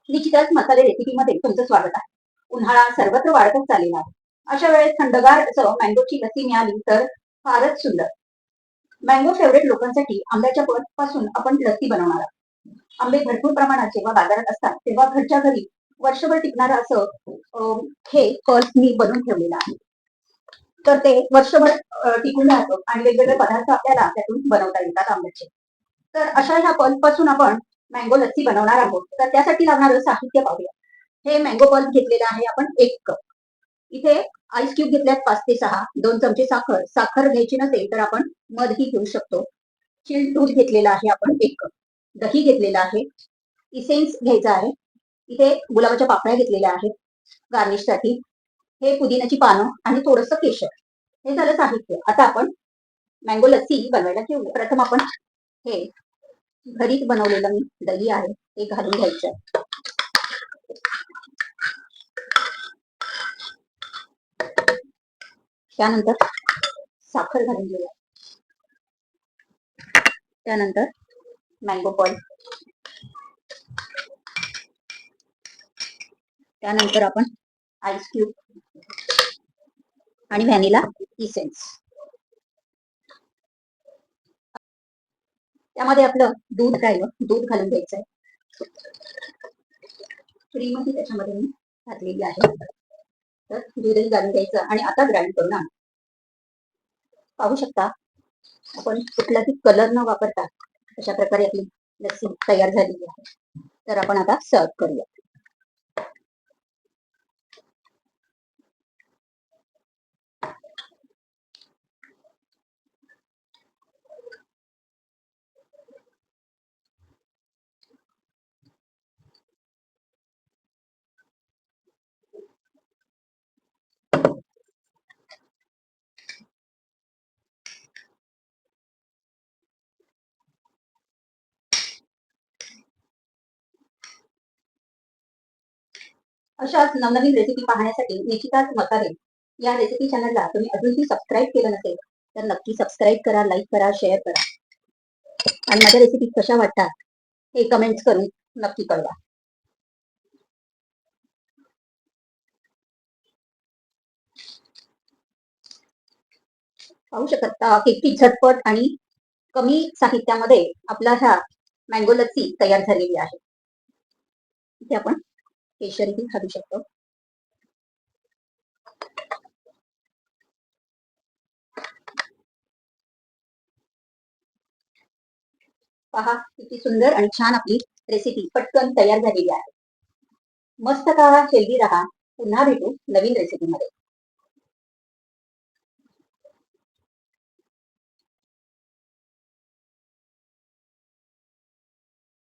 निश्चितच मसाले रेसिपीमध्ये तुमचं स्वागत आहे. उन्हाळा सर्वत्र वाढतच चाललेला आहे. अशा वेळेस थंडगार असं मँगोची लस्सी मिळाली तर फारच सुंदर. मँगो फेवरेट लोकांसाठी आंब्याच्या पासून आपण लस्सी बनवणार आहोत. आंबे भरपूर प्रमाणात जेव्हा बाजारात असतात तेव्हा घरच्या घरी वर्षभर टिकणारं असं हे पल्स मी बनवून ठेवलेलं आहे. तर ते वर्षभर टिकून राहतं आणि वेगवेगळे पदार्थ आपल्याला त्यातून बनवता येतात आंब्याचे. तर अशा ह्या पल्प पासून आपण मँगो लस्सी बनवणार आहोत. तर त्यासाठी लागणारं साहित्य पाहूया. हे मँगो पल्प घेतलेलं आहे आपण 1 कप. इथे आईस क्यूब घेतल्यात 5 ते 6, 2 चमचे साखर. साखर घ्यायची नसेल तर आपण मधही घेऊ शकतो. चिल्ड दूध घेतलेलं आहे आपण 1 कप. दही घेतलेलं आहे. इसेन्स घ्यायचा आहे. इथे गुलाबाच्या पाकळ्या घेतलेल्या आहेत गार्निशसाठी. हे पुदिन्याची पानं आणि थोडंसं केशर. हे झालं साहित्य. आता आपण मँगो लस्सी बनवायला घेऊ. प्रथम आपण हे घरीच बनवलेलं मी दही आहे ते घालून घ्यायचं. त्यानंतर साखर घालून घेऊया. त्यानंतर मँगो पल्प. त्यानंतर आपण आईस क्यूब आणि व्हॅनिला इसेन्स. त्यामध्ये आपलं दूध राहिलं, दूध घालून घ्यायचं आहे. क्रीमही त्याच्यामध्ये मी घातलेली आहे. तर दूधही घालून घ्यायचं आणि आता ग्राइंड करून आणू. पाहू शकता आपण कुठलाही कलर न वापरता अशा प्रकारे आपली लस्सी तयार झालेली आहे. तर आपण आता सर्व करूया. अशाच नवनवीन रेसिपी पाहण्यासाठी निशिताज मसाले या रेसिपी चॅनलला तुम्ही अजूनही सबस्क्राईब केलं नसेल तर नक्की सबस्क्राईब करा, लाईक करा, शेअर करा आणि माझ्या रेसिपी कशा वाटतात हे कमेंट्स करून नक्की कळवा. पाहू शकता किती झटपट आणि कमी साहित्यामध्ये आपला ह्या मँगो लस्सी तयार झालेली आहे. इथे आपण केशरही घालू शकतो. पहा किती सुंदर आणि छान आपली रेसिपी पटकन तयार झालेली आहे. मस्त खा, हेल्दी राहा. पुन्हा भेटू नवीन रेसिपीमध्ये.